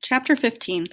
Chapter 15.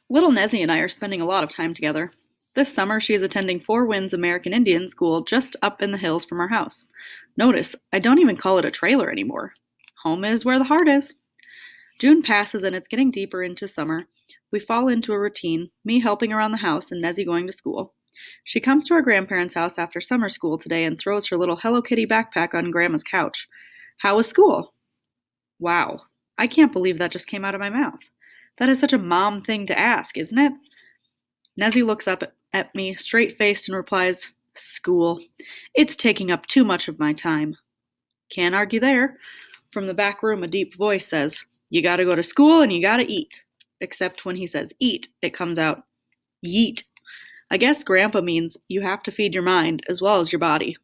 Little Nezzy and I are spending a lot of time together. This summer she is attending Four Winds American Indian School just up in the hills from our house. Notice, I don't even call it a trailer anymore. Home is where the heart is. June passes and it's getting deeper into summer. We fall into a routine, me helping around the house and Nezzy going to school. She comes to our grandparents' house after summer school today and throws her little Hello Kitty backpack on Grandma's couch. How was school? Wow, I can't believe that just came out of my mouth. That is such a mom thing to ask, isn't it? Nezzy looks up at me, straight-faced, and replies, School. It's taking up too much of my time. Can't argue there. From the back room, a deep voice says, You gotta go to school and you gotta eat. Except when he says eat, it comes out, yeet. I guess Grandpa means you have to feed your mind as well as your body.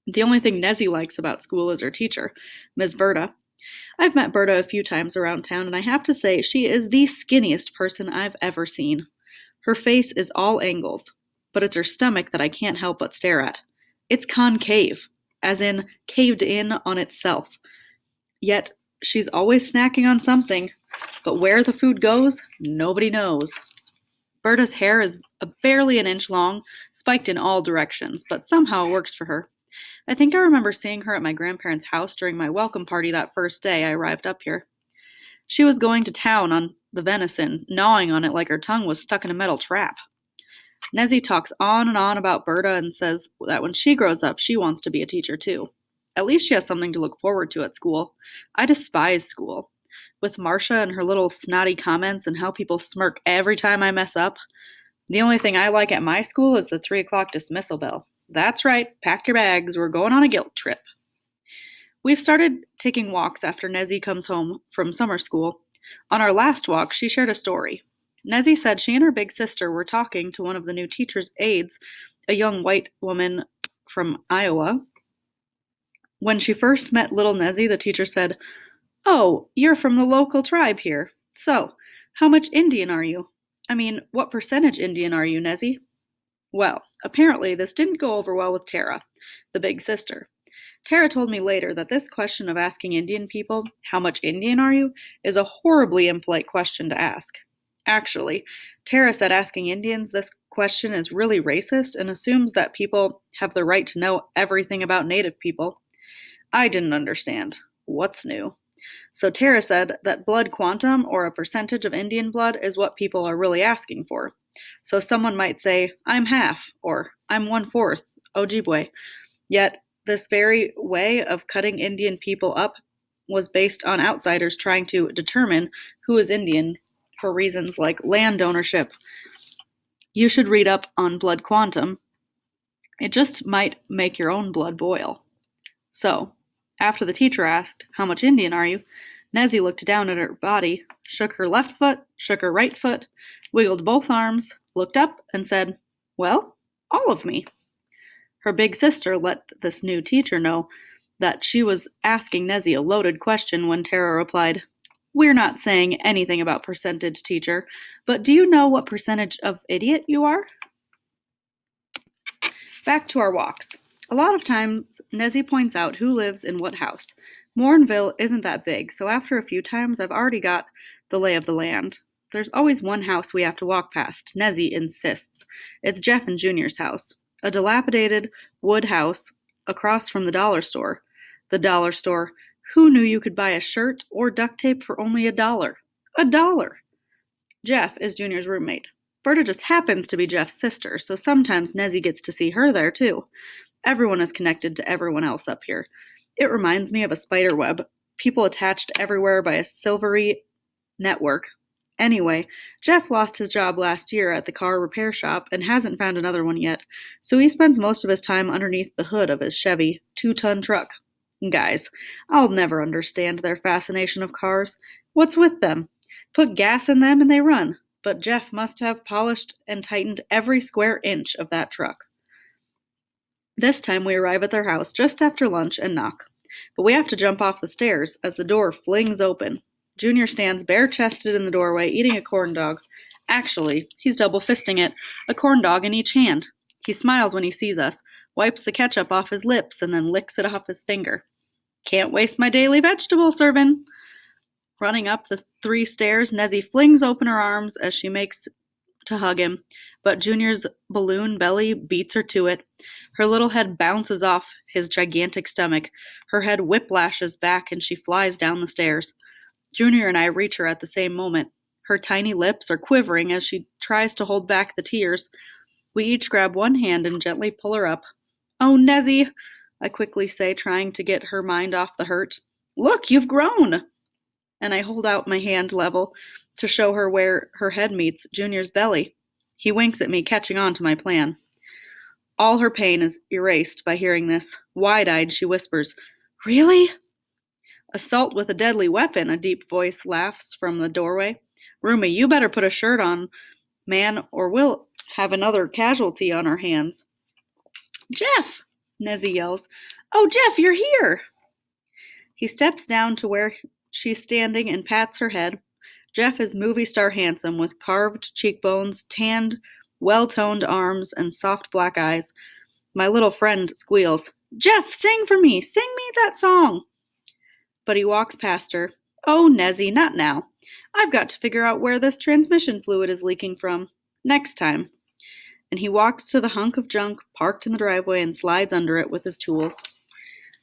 The only thing Nezzy likes about school is her teacher, Miss Berta. I've met Berta a few times around town, and I have to say she is the skinniest person I've ever seen. Her face is all angles, but it's her stomach that I can't help but stare at. It's concave, as in caved in on itself. Yet, she's always snacking on something, but where the food goes, nobody knows. Berta's hair is barely an inch long, spiked in all directions, but somehow it works for her. I think I remember seeing her at my grandparents' house during my welcome party that first day I arrived up here. She was going to town on the venison, gnawing on it like her tongue was stuck in a metal trap. Nezzy talks on and on about Berta and says that when she grows up, she wants to be a teacher too. At least she has something to look forward to at school. I despise school. With Marcia and her little snotty comments and how people smirk every time I mess up, the only thing I like at my school is the 3 o'clock dismissal bell. That's right, pack your bags, we're going on a guilt trip. We've started taking walks after Nezzy comes home from summer school. On our last walk, she shared a story. Nezzy said she and her big sister were talking to one of the new teacher's aides, a young white woman from Iowa. When she first met little Nezzy, the teacher said, Oh, you're from the local tribe here. So, how much Indian are you? I mean, what percentage Indian are you, Nezzy? Well, apparently this didn't go over well with Tara, the big sister. Tara told me later that this question of asking Indian people, how much Indian are you, is a horribly impolite question to ask. Actually, Tara said asking Indians this question is really racist and assumes that people have the right to know everything about Native people. I didn't understand. What's new? So Tara said that blood quantum, or a percentage of Indian blood, is what people are really asking for. So someone might say, I'm half, or I'm 1/4, Ojibwe. Yet, this very way of cutting Indian people up was based on outsiders trying to determine who is Indian for reasons like land ownership. You should read up on blood quantum. It just might make your own blood boil. So, after the teacher asked, How much Indian are you? Nezzy looked down at her body, shook her left foot, shook her right foot, wiggled both arms, looked up, and said, Well, all of me. Her big sister let this new teacher know that she was asking Nezzy a loaded question when Tara replied, We're not saying anything about percentage, teacher, but do you know what percentage of idiot you are? Back to our walks. A lot of times, Nezzy points out who lives in what house. Morinville isn't that big, so after a few times, I've already got the lay of the land. There's always one house we have to walk past. Nezzy insists. It's Jeff and Junior's house. A dilapidated wood house across from the dollar store. The dollar store. Who knew you could buy a shirt or duct tape for only $1? $1! Jeff is Junior's roommate. Berta just happens to be Jeff's sister, so sometimes Nezzy gets to see her there too. Everyone is connected to everyone else up here. It reminds me of a spider web, people attached everywhere by a silvery network. Anyway, Jeff lost his job last year at the car repair shop and hasn't found another one yet, so he spends most of his time underneath the hood of his Chevy 2-ton truck. Guys, I'll never understand their fascination of cars. What's with them? Put gas in them and they run, but Jeff must have polished and tightened every square inch of that truck. This time we arrive at their house just after lunch and knock, but we have to jump off the stairs as the door flings open. Junior stands bare-chested in the doorway eating a corn dog. Actually, he's double-fisting it, a corn dog in each hand. He smiles when he sees us, wipes the ketchup off his lips, and then licks it off his finger. Can't waste my daily vegetable serving. Running up the 3 stairs, Nezzy flings open her arms as she makes to hug him, but Junior's balloon belly beats her to it. Her little head bounces off his gigantic stomach. Her head whiplashes back and she flies down the stairs. Junior and I reach her at the same moment. Her tiny lips are quivering as she tries to hold back the tears. We each grab one hand and gently pull her up. "Oh, Nezzy," I quickly say, trying to get her mind off the hurt. "Look, you've grown!" And I hold out my hand level to show her where her head meets Junior's belly. He winks at me, catching on to my plan. All her pain is erased by hearing this. Wide-eyed, she whispers, "Really?" "Assault with a deadly weapon," a deep voice laughs from the doorway. "Rumi, you better put a shirt on, man, or we'll have another casualty on our hands." "Jeff!" Nezzy yells. "Oh, Jeff, you're here!" He steps down to where she's standing and pats her head. Jeff is movie star handsome with carved cheekbones, tanned, well-toned arms, and soft black eyes. My little friend squeals, "Jeff, sing for me! Sing me that song!" But he walks past her. "Oh, Nezzy, not now. I've got to figure out where this transmission fluid is leaking from. Next time." And he walks to the hunk of junk parked in the driveway and slides under it with his tools.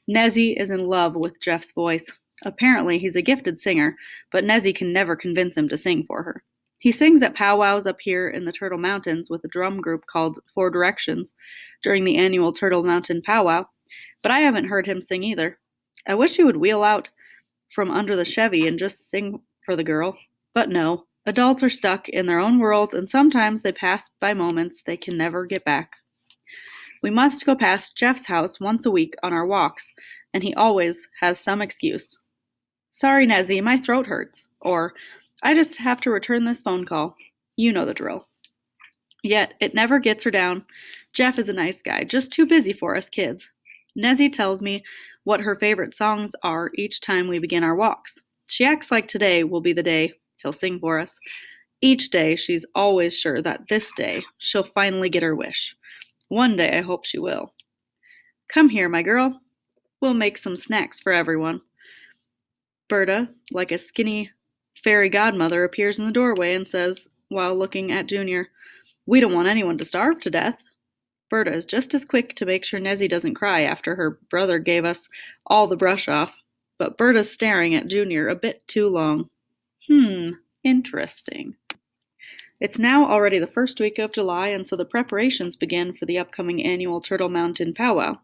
Nezzy is in love with Jeff's voice. Apparently, he's a gifted singer, but Nezzy can never convince him to sing for her. He sings at powwows up here in the Turtle Mountains with a drum group called Four Directions during the annual Turtle Mountain Powwow, but I haven't heard him sing either. I wish he would wheel out from under the Chevy and just sing for the girl, but no. Adults are stuck in their own worlds, and sometimes they pass by moments they can never get back. We must go past Jeff's house once a week on our walks, and he always has some excuse. "Sorry, Nezzy, my throat hurts," or "I just have to return this phone call." You know the drill. Yet, it never gets her down. Jeff is a nice guy, just too busy for us kids. Nezzy tells me what her favorite songs are each time we begin our walks. She acts like today will be the day he'll sing for us. Each day, she's always sure that this day she'll finally get her wish. One day, I hope she will. "Come here, my girl. We'll make some snacks for everyone." Berta, like a skinny fairy godmother, appears in the doorway and says, while looking at Junior, "We don't want anyone to starve to death." Berta is just as quick to make sure Nezzy doesn't cry after her brother gave us all the brush off, but Berta's staring at Junior a bit too long. Interesting. It's now already the first week of July, and so the preparations begin for the upcoming annual Turtle Mountain Powwow.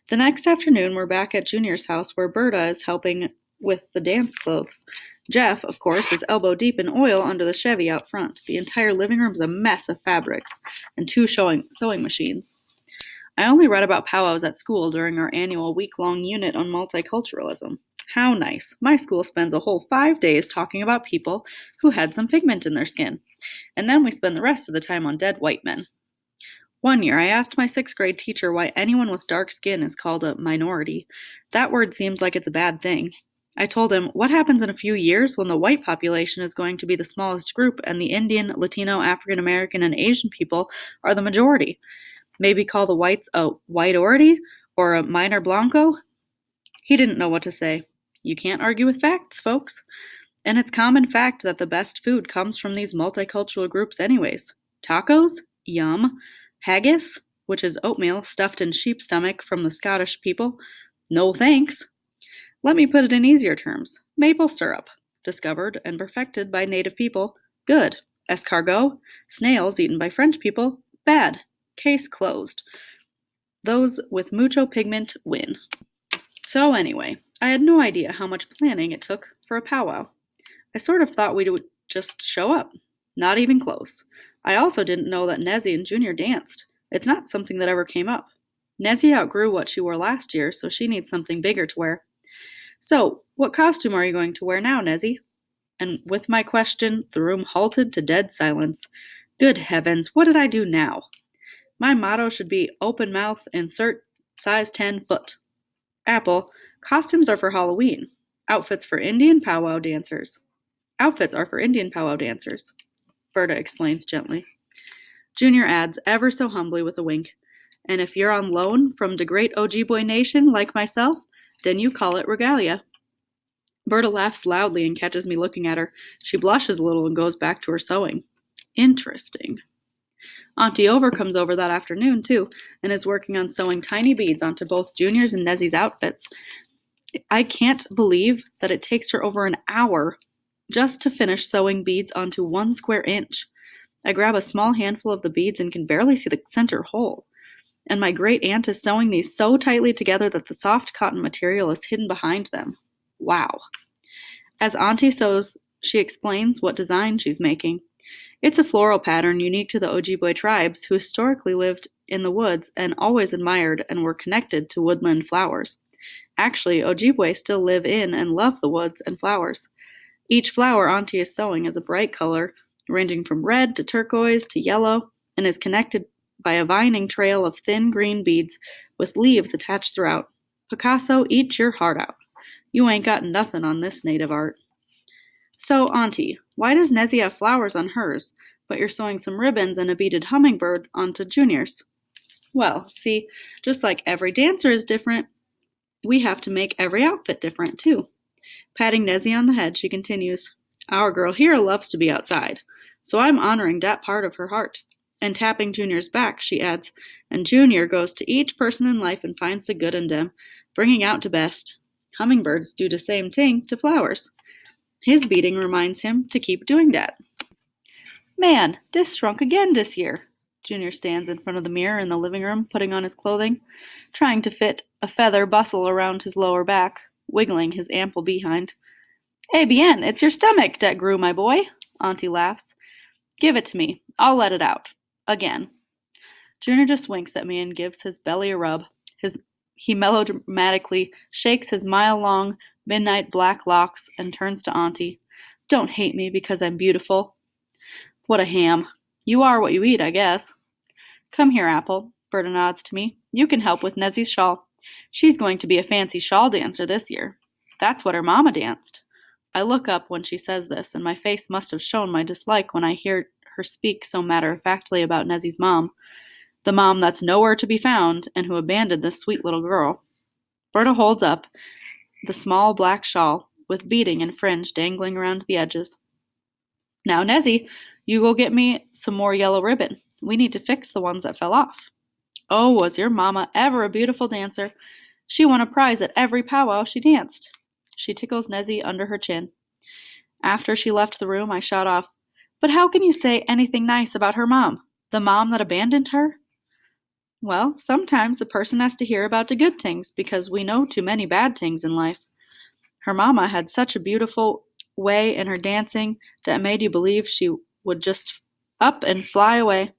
The next afternoon, we're back at Junior's house where Berta is helping with the dance clothes. Jeff, of course, is elbow deep in oil under the Chevy out front. The entire living room is a mess of fabrics and 2 sewing machines. I only read about powwows at school during our annual week-long unit on multiculturalism. How nice. My school spends a whole 5 days talking about people who had some pigment in their skin. And then we spend the rest of the time on dead white men. One year, I asked my 6th grade teacher why anyone with dark skin is called a minority. That word seems like it's a bad thing. I told him, what happens in a few years when the white population is going to be the smallest group and the Indian, Latino, African American, and Asian people are the majority? Maybe call the whites a whiteority or a minor blanco? He didn't know what to say. You can't argue with facts, folks. And it's common fact that the best food comes from these multicultural groups anyways. Tacos? Yum. Haggis, which is oatmeal stuffed in sheep stomach from the Scottish people? No thanks. Let me put it in easier terms. Maple syrup, discovered and perfected by native people, good. Escargot, snails eaten by French people, bad. Case closed. Those with mucho pigment win. So anyway, I had no idea how much planning it took for a powwow. I sort of thought we would just show up. Not even close. I also didn't know that Nezzy and Junior danced. It's not something that ever came up. Nezzy outgrew what she wore last year, so she needs something bigger to wear. "So, what costume are you going to wear now, Nezzy?" And with my question, the room halted to dead silence. Good heavens, what did I do now? My motto should be open mouth, insert size 10 foot. Apple, costumes are for Halloween. Outfits for Indian powwow dancers. Outfits are for Indian powwow dancers, Berta explains gently. Junior adds ever so humbly with a wink, and if you're on loan from the great Ojibwe nation like myself, then you call it regalia. Berta laughs loudly and catches me looking at her. She blushes a little and goes back to her sewing. Interesting. Auntie Over comes over that afternoon, too, and is working on sewing tiny beads onto both Junior's and Nezzy's outfits. I can't believe that it takes her over an hour just to finish sewing beads onto 1 square inch. I grab a small handful of the beads and can barely see the center hole. And my great aunt is sewing these so tightly together that the soft cotton material is hidden behind them. Wow. As Auntie sews, she explains what design she's making. It's a floral pattern unique to the Ojibwe tribes, who historically lived in the woods and always admired and were connected to woodland flowers. Actually, Ojibwe still live in and love the woods and flowers. Each flower Auntie is sewing is a bright color, ranging from red to turquoise to yellow, and is connected by a vining trail of thin green beads with leaves attached throughout. Picasso, eat your heart out. You ain't got nothing on this native art. So, Auntie, why does Nezzy have flowers on hers, but you're sewing some ribbons and a beaded hummingbird onto Junior's? Well, see, just like every dancer is different, we have to make every outfit different, too. Patting Nezzy on the head, she continues, Our girl here loves to be outside, so I'm honoring that part of her heart. And tapping Junior's back, she adds, and Junior goes to each person in life and finds the good in them, bringing out the best. Hummingbirds do the same thing to flowers. His beating reminds him to keep doing that. Man, this shrunk again this year. Junior stands in front of the mirror in the living room, putting on his clothing, trying to fit a feather bustle around his lower back, wiggling his ample behind. Eh bien, it's your stomach that grew, my boy, Auntie laughs. Give it to me. I'll let it out. Again. Junior just winks at me and gives his belly a rub. He melodramatically shakes his mile-long, midnight black locks and turns to Auntie. Don't hate me because I'm beautiful. What a ham. You are what you eat, I guess. Come here, Apple. Berta nods to me. You can help with Nezzy's shawl. She's going to be a fancy shawl dancer this year. That's what her mama danced. I look up when she says this, and my face must have shown my dislike when I hear her speak so matter-of-factly about Nezzy's mom. The mom that's nowhere to be found and who abandoned this sweet little girl. Berta holds up the small black shawl with beading and fringe dangling around the edges. Now, Nezzy, you go get me some more yellow ribbon. We need to fix the ones that fell off. Oh, was your mama ever a beautiful dancer? She won a prize at every powwow she danced. She tickles Nezzy under her chin. After she left the room, I shot off, But how can you say anything nice about her mom? The mom that abandoned her? Well, sometimes a person has to hear about the good things because we know too many bad things in life. Her mama had such a beautiful way in her dancing that made you believe she would just up and fly away.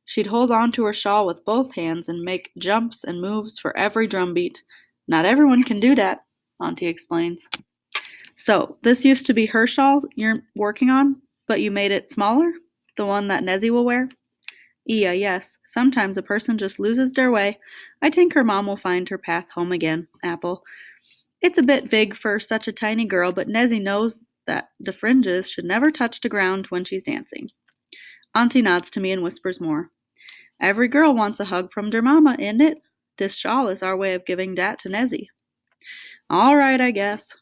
She'd hold on to her shawl with both hands and make jumps and moves for every drum beat. Not everyone can do that, Auntie explains. So, this used to be her shawl you're working on, but you made it smaller? The one that Nezzy will wear? Yeah, yes. Sometimes a person just loses their way. I think her mom will find her path home again, Apple. It's a bit big for such a tiny girl, but Nezzy knows that the fringes should never touch the ground when she's dancing. Auntie nods to me and whispers more. Every girl wants a hug from their mama, ain't it? This shawl is our way of giving that to Nezzy. All right, I guess.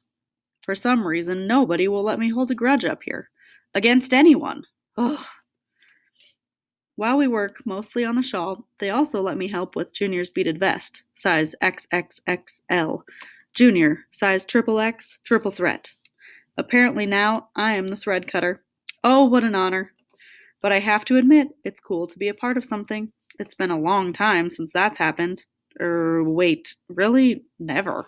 For some reason, nobody will let me hold a grudge up here. Against anyone. Ugh. While we work mostly on the shawl, they also let me help with Junior's beaded vest, size XXXL. Junior, size XXX, triple threat. Apparently now, I am the thread cutter. Oh, what an honor. But I have to admit, it's cool to be a part of something. It's been a long time since that's happened. Wait, really? Never.